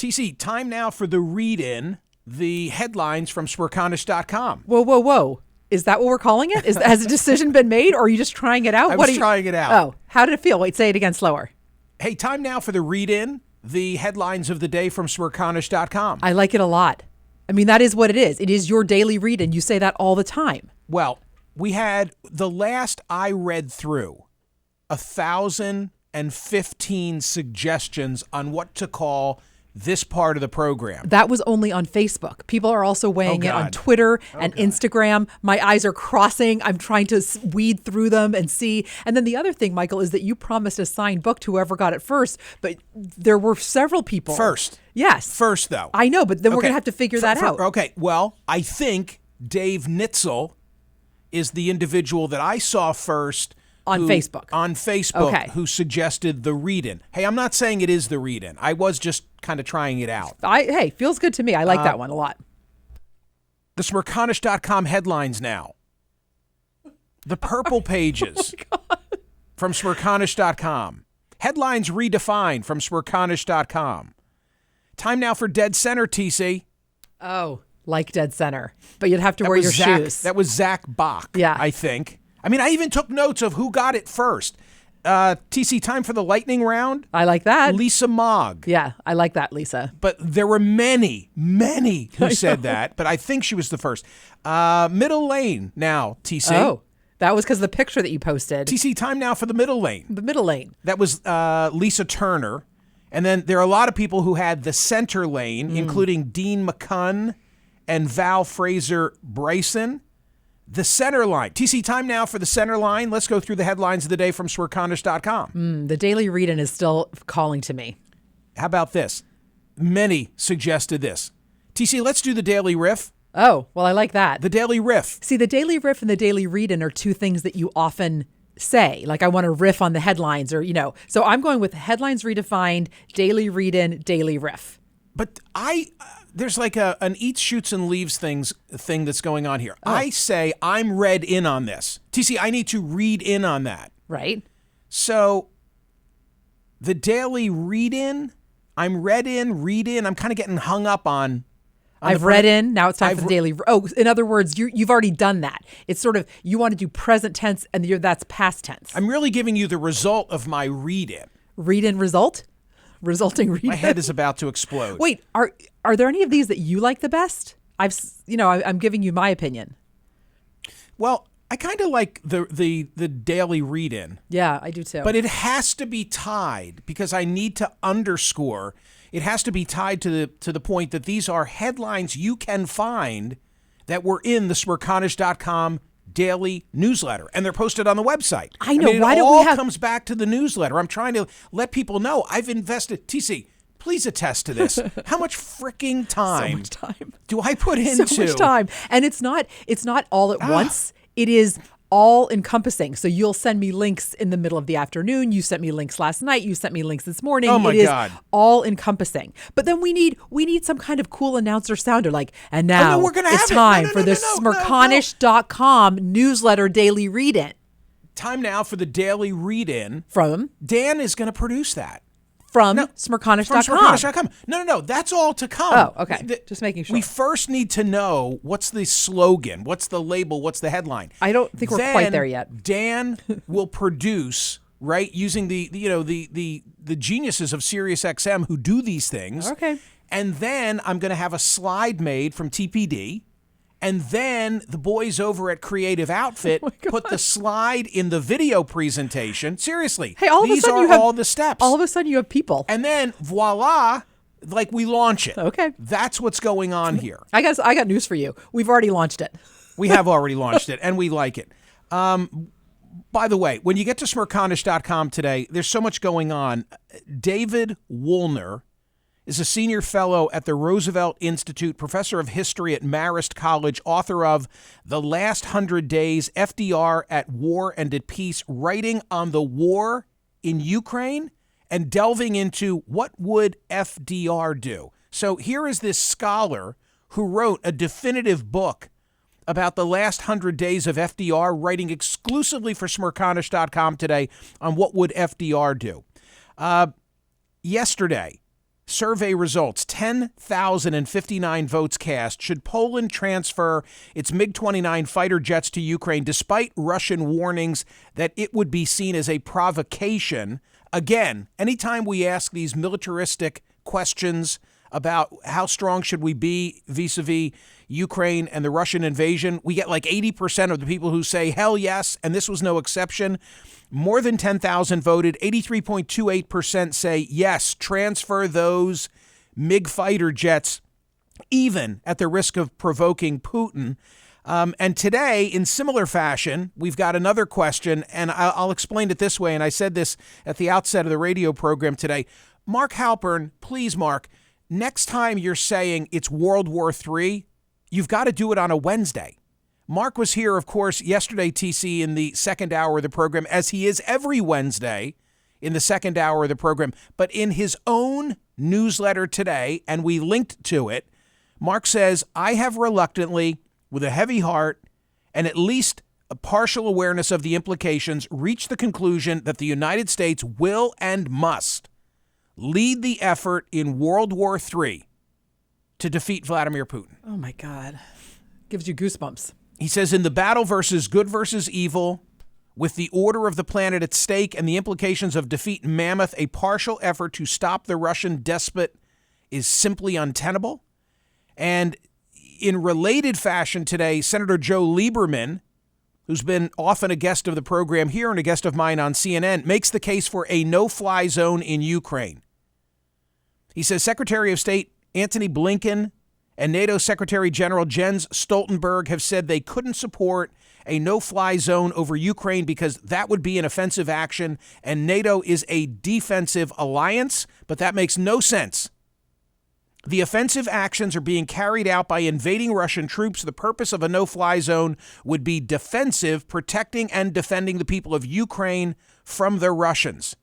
TC, time now for the read-in, the headlines from Smerconish.com. Whoa. Is that what we're calling it? Has a decision been made, or are you just trying it out? I was trying it out. Oh, how did it feel? Wait, say it again slower. Hey, time now for the read-in, the headlines of the day from Smerconish.com. I like it a lot. I mean, that is what it is. It is your daily read-in. You say that all the time. Well, we had, the last I read through, 1,015 suggestions on what to call this part of the program. That was only on Facebook. People are also weighing it on Twitter and Instagram. My eyes are crossing. I'm trying to weed through them and see. And then the other thing, Michael, is that you promised a signed book to whoever got it first, but there were several people. First. Yes. First, though. I know, but then we're going to have to figure that out. Okay. Well, I think Dave Nitzel is the individual that I saw first on Facebook. Who suggested the read-in. Hey, I'm not saying it is the read-in. I was just kind of trying it out. Hey, feels good to me. I like that one a lot. The Smerconish.com headlines now. The purple pages from Smerconish.com. Headlines redefined from Smerconish.com. Time now for Dead Center, TC. Oh, like Dead Center. But you'd have to wear your shoes. That was Zach Bach, I think. I mean, I even took notes of who got it first. TC, time for the lightning round. I like that. Lisa Mogg. Yeah, I like that, Lisa. But there were many who said that, but I think she was the first. Middle lane now, TC. Oh, that was because of the picture that you posted. TC, time now for the middle lane. The middle lane. That was Lisa Turner. And then there are a lot of people who had the center lane, including Dean McCunn and Val Fraser Bryson. The center line. TC, time now for the center line. Let's go through the headlines of the day from Smerconish.com. The daily read-in is still calling to me. How about this? Many suggested this. TC, let's do the daily riff. Oh, well, I like that. The daily riff. See, the daily riff and the daily read-in are two things that you often say. Like, I want to riff on the headlines or, So I'm going with headlines redefined, daily read-in, daily riff. But there's like an eats, shoots, and leaves thing that's going on here. Oh. I say I'm read in on this. TC, I need to read in on that. Right. So the daily read in, I'm read in, read in. I'm kind of getting hung up on I've read in. Now it's time for the daily. Oh, in other words, you've already done that. It's sort of, you want to do present tense and that's past tense. I'm really giving you the result of my read in. Read in result? Resulting read in? My head is about to explode. Wait, are there any of these that you like the best? I'm giving you my opinion. Well, I kind of like the daily read in. Yeah, I do too. But it has to be tied, because I need to underscore. It has to be tied to the point that these are headlines you can find that were in the Smerconish.com daily newsletter, and they're posted on the website. I know. Why don't we have... comes back to the newsletter. I'm trying to let people know I've invested. TC, please attest to this. How much freaking time? So much time. Do I put into? So much time, and it's not all at once. It is all encompassing. So you'll send me links in the middle of the afternoon. You sent me links last night. You sent me links this morning. Oh my God. It is all encompassing. But then we need some kind of cool announcer sounder like, and now it's time for the Smerconish.com newsletter daily read-in. Time now for the daily read-in. From? Dan is going to produce that. From Smerconish.com. From Smerconish.com. No. That's all to come. Oh, okay. Just making sure. We first need to know what's the slogan, what's the label, what's the headline. I don't think we're quite there yet. Dan will produce, right, using the geniuses of SiriusXM who do these things. Okay. And then I'm going to have a slide made from TPD. And then the boys over at Creative Outfit put the slide in the video presentation. Seriously, hey, these are all the steps. All of a sudden you have people. And then voila, like we launch it. Okay. That's what's going on here. I got news for you. We've already launched it. We have already launched it, and we like it. By the way, when you get to Smerconish.com today, there's so much going on. David Woolner is a senior fellow at the Roosevelt Institute, professor of history at Marist College, author of The Last 100 Days, FDR at War and at Peace, writing on the war in Ukraine and delving into what would FDR do. So here is this scholar who wrote a definitive book about the last 100 days of FDR, writing exclusively for Smerconish.com today on what would FDR do. Yesterday, Survey results, 10,059 votes cast. Should Poland transfer its MiG-29 fighter jets to Ukraine despite Russian warnings that it would be seen as a provocation? Again, anytime we ask these militaristic questions about how strong should we be vis-a-vis Ukraine and the Russian invasion, we get like 80% of the people who say, hell yes, and this was no exception. More than 10,000 voted. 83.28% say, yes, transfer those MiG fighter jets, even at the risk of provoking Putin. And today, in similar fashion, we've got another question, and I'll explain it this way, and I said this at the outset of the radio program today. Mark Halpern, please, Mark, next time you're saying it's World War III, you've got to do it on a Wednesday. Mark was here, of course, yesterday, TC, in the second hour of the program, as he is every Wednesday in the second hour of the program. But in his own newsletter today, and we linked to it, Mark says, I have reluctantly, with a heavy heart and at least a partial awareness of the implications, reached the conclusion that the United States will and must lead the effort in World War III to defeat Vladimir Putin. Oh, my God. Gives you goosebumps. He says, in the battle versus good versus evil, with the order of the planet at stake and the implications of defeat in Mammoth, a partial effort to stop the Russian despot is simply untenable. And in related fashion today, Senator Joe Lieberman, who's been often a guest of the program here and a guest of mine on CNN, makes the case for a no-fly zone in Ukraine. He says Secretary of State Antony Blinken and NATO Secretary General Jens Stoltenberg have said they couldn't support a no-fly zone over Ukraine because that would be an offensive action, and NATO is a defensive alliance, but that makes no sense. The offensive actions are being carried out by invading Russian troops. The purpose of a no-fly zone would be defensive, protecting and defending the people of Ukraine from the Russians.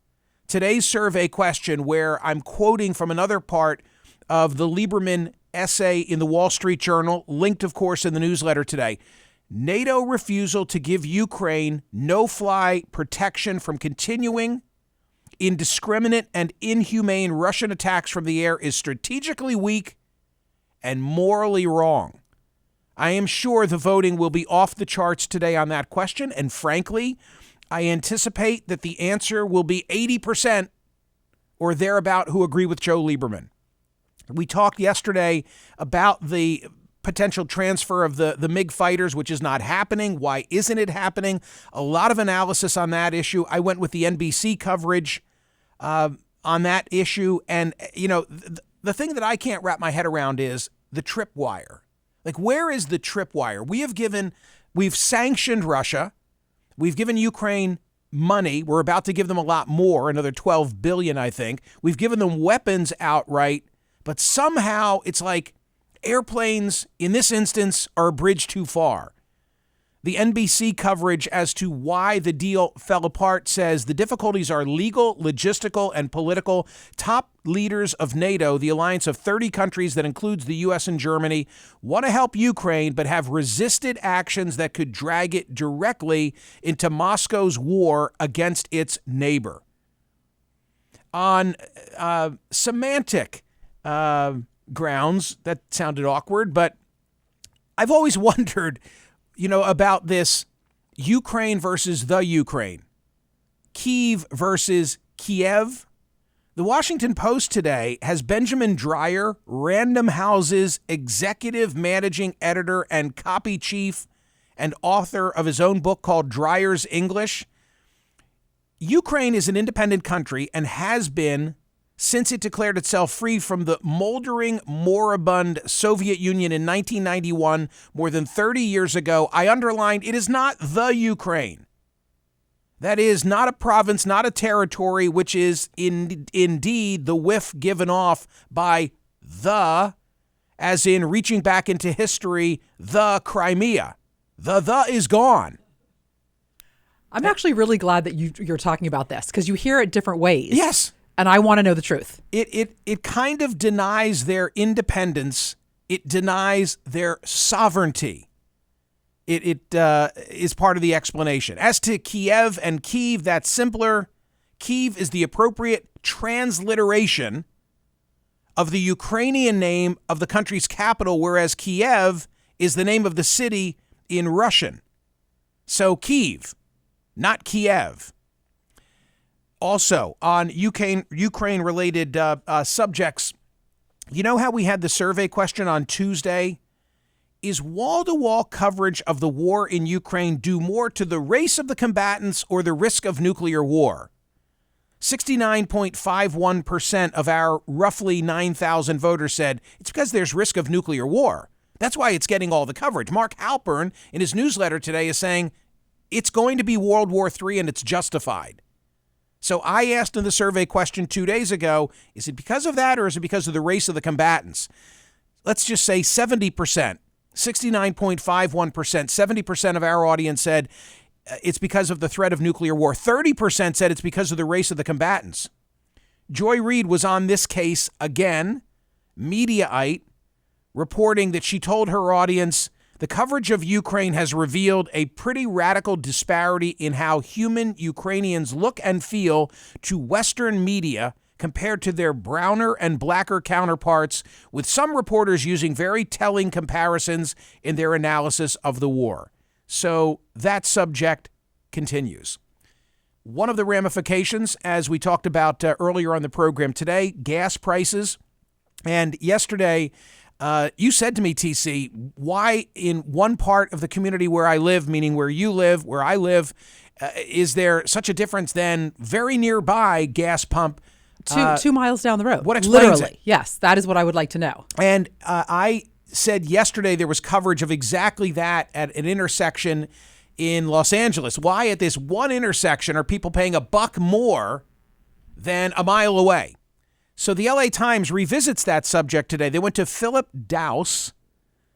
Today's survey question, where I'm quoting from another part of the Lieberman essay in the Wall Street Journal, linked, of course, in the newsletter today. NATO refusal to give Ukraine no-fly protection from continuing indiscriminate and inhumane Russian attacks from the air is strategically weak and morally wrong. I am sure the voting will be off the charts today on that question, and frankly, I anticipate that the answer will be 80% or thereabout who agree with Joe Lieberman. We talked yesterday about the potential transfer of the MiG fighters, which is not happening. Why isn't it happening? A lot of analysis on that issue. I went with the NBC coverage on that issue. And, you know, the thing that I can't wrap my head around is the tripwire. Like, where is the tripwire? We've sanctioned Russia. We've given Ukraine money. We're about to give them a lot more, another $12 billion, I think. We've given them weapons outright. But somehow it's like airplanes, in this instance, are a bridge too far. The NBC coverage as to why the deal fell apart says the difficulties are legal, logistical, and political. Top leaders of NATO, the alliance of 30 countries that includes the U.S. and Germany, want to help Ukraine but have resisted actions that could drag it directly into Moscow's war against its neighbor. On semantic grounds, that sounded awkward, but I've always wondered, you know, about this Ukraine versus the Ukraine, Kyiv versus Kiev. The Washington Post today has Benjamin Dreyer, Random House's executive managing editor and copy chief and author of his own book called Dreyer's English. Ukraine is an independent country and has been since it declared itself free from the moldering, moribund Soviet Union in 1991, more than 30 years ago. I underlined, it is not the Ukraine. That is not a province, not a territory, which is indeed the whiff given off by the, as in reaching back into history, the Crimea. The is gone. I'm actually really glad that you're talking about this, because you hear it different ways. Yes. And I want to know the truth. It kind of denies their independence. It denies their sovereignty. It is part of the explanation. As to Kiev and Kyiv, that's simpler. Kyiv is the appropriate transliteration of the Ukrainian name of the country's capital, whereas Kiev is the name of the city in Russian. So Kyiv, not Kiev. Also, on Ukraine-related subjects, you know how we had the survey question on Tuesday? Is wall-to-wall coverage of the war in Ukraine due more to the race of the combatants or the risk of nuclear war? 69.51% of our roughly 9,000 voters said it's because there's risk of nuclear war. That's why it's getting all the coverage. Mark Halpern, in his newsletter today, is saying it's going to be World War III and it's justified. So I asked in the survey question 2 days ago, is it because of that or is it because of the race of the combatants? Let's just say 70%, 69.51%, 70% of our audience said it's because of the threat of nuclear war. 30% said it's because of the race of the combatants. Joy Reid was on this case again, Mediaite, reporting that she told her audience the coverage of Ukraine has revealed a pretty radical disparity in how human Ukrainians look and feel to Western media compared to their browner and blacker counterparts, with some reporters using very telling comparisons in their analysis of the war. So that subject continues. One of the ramifications, as we talked about earlier on the program today, gas prices. And yesterday, you said to me, TC, why in one part of the community where I live, meaning where you live, where I live, is there such a difference than very nearby gas pump? 2 miles down the road. What explains Literally, it? yes, that is what I would like to know. And I said yesterday there was coverage of exactly that at an intersection in Los Angeles. Why at this one intersection are people paying $1 more than a mile away? So the LA Times revisits that subject today. They went to Philip Dowse.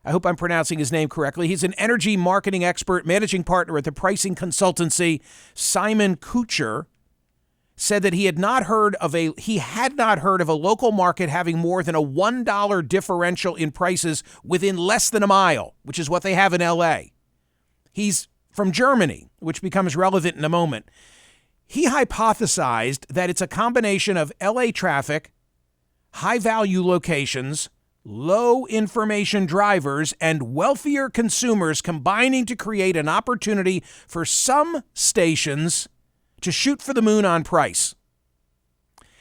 I hope I'm pronouncing his name correctly. He's an energy marketing expert, managing partner at the pricing consultancy Simon Kucher. Said that he had not heard of a local market having more than a $1 differential in prices within less than a mile, which is what they have in LA. He's from Germany, which becomes relevant in a moment. He hypothesized that it's a combination of LA traffic, high-value locations, low information drivers, and wealthier consumers combining to create an opportunity for some stations to shoot for the moon on price.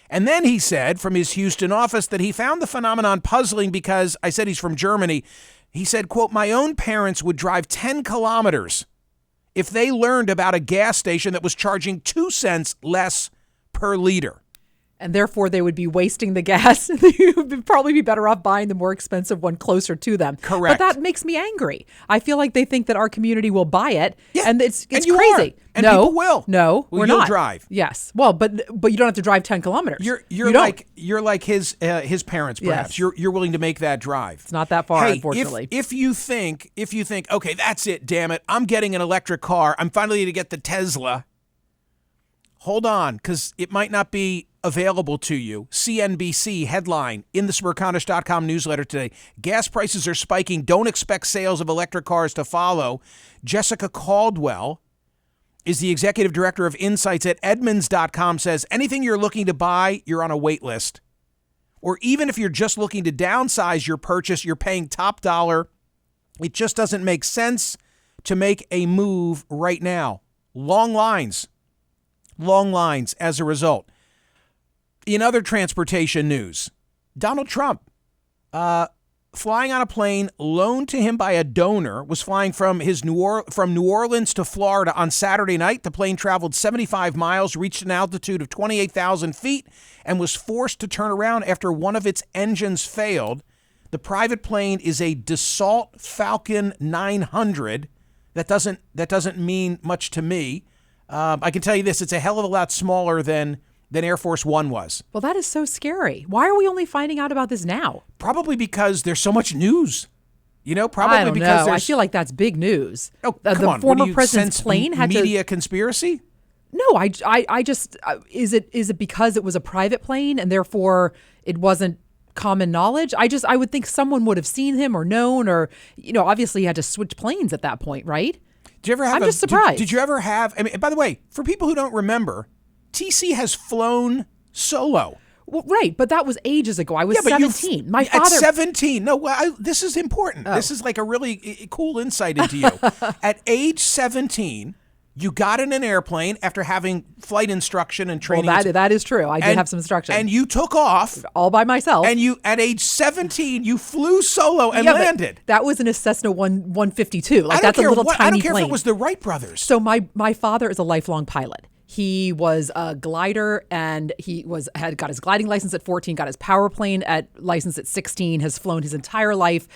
And then he said from his Houston office that he found the phenomenon puzzling because, I said he's from Germany, he said, quote, my own parents would drive 10 kilometers if they learned about a gas station that was charging 2 cents less per liter. And therefore, they would be wasting the gas. You would probably be better off buying the more expensive one closer to them. Correct. But that makes me angry. I feel like they think that our community will buy it. Yeah. And it's and you crazy. Are. And no, people will. No, well, we're you'll not. drive. Yes. Well, but you don't have to drive 10 kilometers. You're like his parents, perhaps. Yes. You're willing to make that drive. It's not that far, hey, unfortunately. If you think, okay, that's it, damn it, I'm getting an electric car. I'm finally going to get the Tesla. Hold on, because it might not be available to you. CNBC headline in the Smerconish.com newsletter today. Gas prices are spiking. Don't expect sales of electric cars to follow. Jessica Caldwell is the executive director of insights at Edmunds.com, says anything you're looking to buy, you're on a wait list. Or even if you're just looking to downsize your purchase, you're paying top dollar. It just doesn't make sense to make a move right now. Long lines as a result. In other transportation news, Donald Trump, flying on a plane loaned to him by a donor, was flying from New Orleans to Florida on Saturday night. The plane traveled 75 miles, reached an altitude of 28,000 feet, and was forced to turn around after one of its engines failed. The private plane is a Dassault Falcon 900. That doesn't mean much to me. I can tell you this, it's a hell of a lot smaller than Air Force One was. Well, that is so scary. Why are we only finding out about this now? Probably because there's so much news. Probably I don't because know. I feel like that's big news. Oh, come the on. former president's plane had media conspiracy? No, I just is it because it was a private plane and therefore it wasn't common knowledge? I would think someone would have seen him or known, or obviously he had to switch planes at that point, right? Did you ever have I'm just surprised. Did you ever have? I mean, by the way, for people who don't remember, TC has flown solo. Well, right, but that was ages ago. I was 17. My father at 17. No, this is important. Oh. This is like a really cool insight into you. At age 17, you got in an airplane after having flight instruction and training. Well, that is true. I did have some instruction. And you took off all by myself. And you, at age 17, you flew solo and landed. That was in a Cessna 152. Like that's a little tiny plane. I don't care if it was the Wright brothers. So my father is a lifelong pilot. He was a glider, and he had got his gliding license at 14, got his power plane license at 16, has flown his entire life,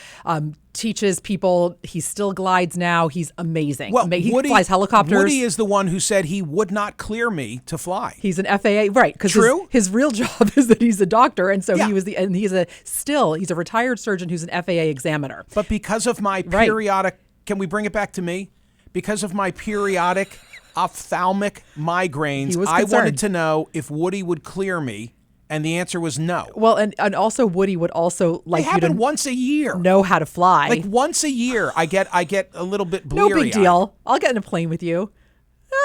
teaches people. He still glides now. He's amazing. Well, he flies helicopters. Woody is the one who said he would not clear me to fly. He's an FAA, right? Because his real job is that he's a doctor, and so he's a retired surgeon who's an FAA examiner. But because of my periodic, can we bring it back to me? Because of my periodic ophthalmic migraines, I wanted to know if Woody would clear me, and the answer was no. Well, and also Woody would also like you to once a year. Know how to fly. Like once a year, I get a little bit bleary-eyed. No big deal. I'll get in a plane with you.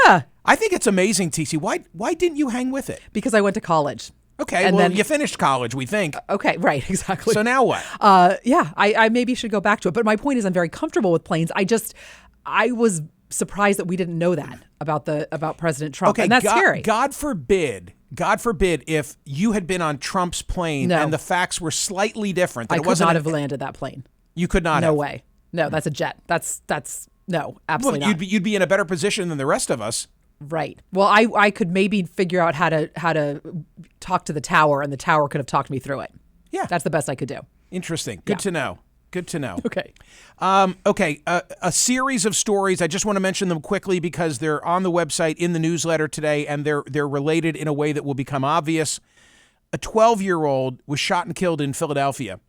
I think it's amazing, TC. Why didn't you hang with it? Because I went to college. Okay, and then you finished college, we think. Okay, right, exactly. So now what? I maybe should go back to it. But my point is, I'm very comfortable with planes. I was surprised that we didn't know that about President Trump. Okay, and that's scary. God forbid if you had been on Trump's plane and the facts were slightly different. I could not have landed that plane. You could not have? No way. No, that's a jet. That's no, absolutely not. You'd be in a better position than the rest of us. Right. Well, I could maybe figure out how to talk to the tower, and the tower could have talked me through it. Yeah. That's the best I could do. Interesting. Good to know. Good to know. Okay. A series of stories. I just want to mention them quickly because they're on the website in the newsletter today, and they're related in a way that will become obvious. A 12-year-old was shot and killed in Philadelphia,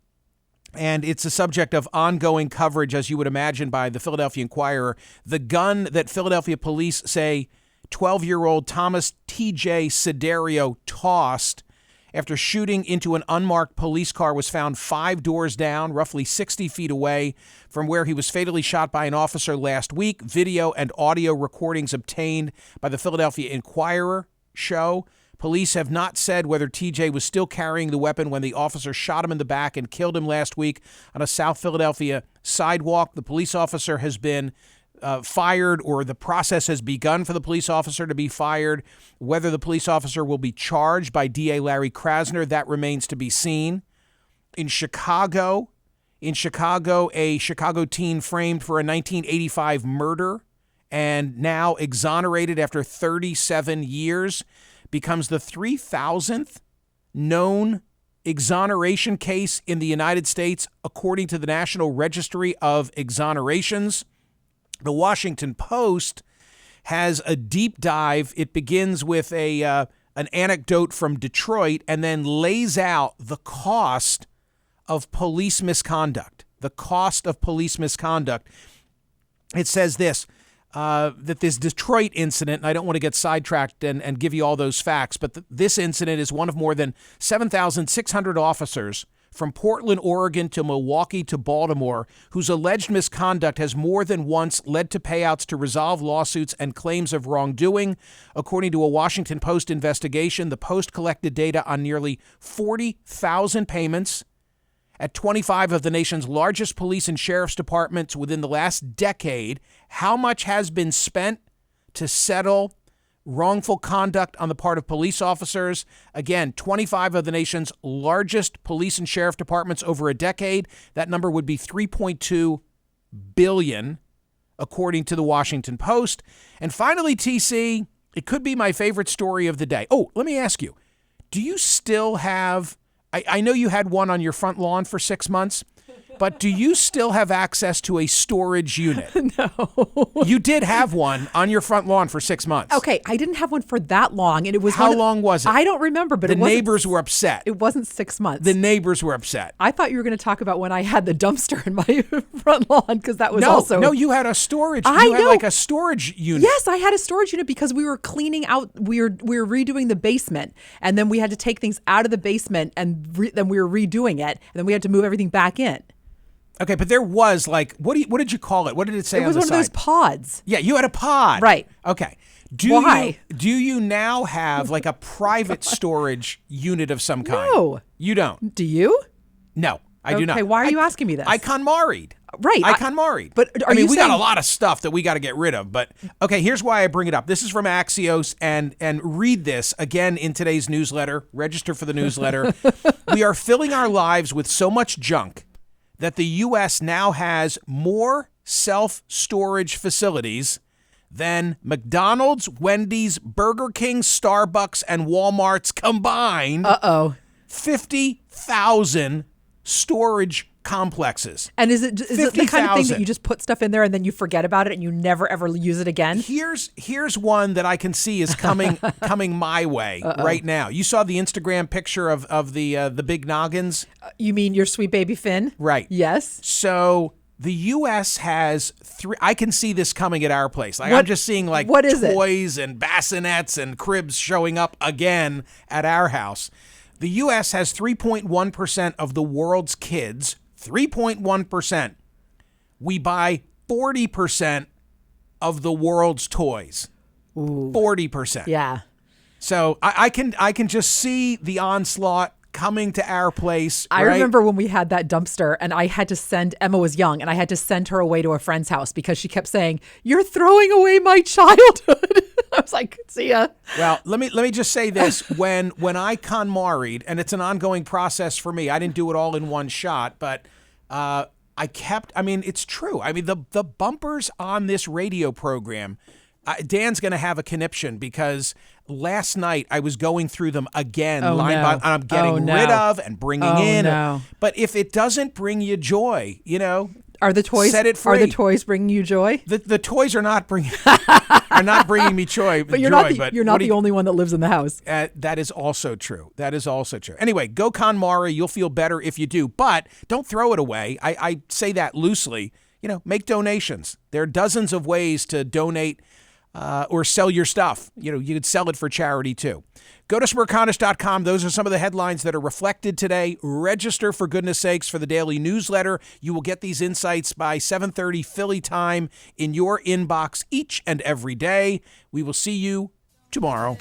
and it's a subject of ongoing coverage, as you would imagine, by the Philadelphia Inquirer. The gun that Philadelphia police say 12-year-old Thomas T.J. Siderio tossed after shooting into an unmarked police car was found 5 doors down, roughly 60 feet away from where he was fatally shot by an officer last week. Video and audio recordings obtained by the Philadelphia Inquirer show. Police have not said whether TJ was still carrying the weapon when the officer shot him in the back and killed him last week on a South Philadelphia sidewalk. The police officer has been fired, or the process has begun for the police officer to be fired. Whether the police officer will be charged by DA Larry Krasner, that remains to be seen. In Chicago, a Chicago teen framed for a 1985 murder and now exonerated after 37 years becomes the 3,000th known exoneration case in the United States, according to the National Registry of Exonerations. The Washington Post has a deep dive. It begins with an anecdote from Detroit and then lays out the cost of police misconduct. The cost of police misconduct. It says this, that this Detroit incident, and I don't want to get sidetracked and give you all those facts, but this incident is one of more than 7,600 officers from Portland, Oregon to Milwaukee to Baltimore, whose alleged misconduct has more than once led to payouts to resolve lawsuits and claims of wrongdoing. According to a Washington Post investigation, the Post collected data on nearly 40,000 payments at 25 of the nation's largest police and sheriff's departments within the last decade. How much has been spent to settle wrongful conduct on the part of police officers? Again, 25 of the nation's largest police and sheriff departments over a decade. That number would be $3.2 billion, according to the Washington Post. And finally, TC, it could be my favorite story of the day. Oh, let me ask you, do you still have, I know you had one on your front lawn for 6 months, but do you still have access to a storage unit? No. You did have one on your front lawn for 6 months. Okay, I didn't have one for that long, and it was How long was it? I don't remember, but the neighbors were upset. It wasn't 6 months. The neighbors were upset. I thought you were going to talk about when I had the dumpster in my front lawn, because that was also no. You had a storage. You had like a storage unit. Yes, I had a storage unit because we were cleaning out. We were redoing the basement, and then we had to take things out of the basement, and then we were redoing it, and then we had to move everything back in. Okay, but there was like, what did you call it? What did it say on the side? It was one of those pods. Yeah, you had a pod. Right. Okay. Why? Do you now have like a private storage unit of some kind? No. You don't? Do you? No, I do not. Okay, why are you asking me this? I KonMari'd. Right. I KonMari'd. But I mean, we got a lot of stuff that we got to get rid of. But okay, here's why I bring it up. This is from Axios, and read this again in today's newsletter. Register for the newsletter. We are filling our lives with so much junk that the U.S. now has more self-storage facilities than McDonald's, Wendy's, Burger King, Starbucks, and Walmart's combined. 50,000 storage complexes. And is it the kind of thing that you just put stuff in there and then you forget about it and you never ever use it again? Here's one that I can see is coming my way right now. You saw the Instagram picture of the big noggins? You mean your sweet baby Finn? Right. Yes. So the U.S. has three. I can see this coming at our place. Like I'm just seeing like toys and bassinets and cribs showing up again at our house. The U.S. has 3.1% of the world's kids. 3.1%. We buy 40% of the world's toys. Ooh. 40%. Yeah. So I can just see the onslaught coming to our place. I remember when we had that dumpster and I had to send, Emma was young, and I had to send her away to a friend's house because she kept saying, "You're throwing away my childhood." I was like, see ya. Well, let me just say this. When I KonMari'd, and it's an ongoing process for me, I didn't do it all in one shot, but it's true. I mean, the bumpers on this radio program, Dan's going to have a conniption because last night I was going through them again, line by line. I'm getting rid of and bringing in. No. But if it doesn't bring you joy, are the toys set it free. Are the toys bringing you joy? The toys are not bringing me joy. But you're not the only one that lives in the house. That is also true. Anyway, go KonMari. You'll feel better if you do, but don't throw it away. I say that loosely. Make donations. There are dozens of ways to donate or sell your stuff. You could sell it for charity too. Go to Smerconish.com. Those are some of the headlines that are reflected today. Register, for goodness sakes, for the daily newsletter. You will get these insights by 7:30 Philly time in your inbox each and every day. We will see you tomorrow.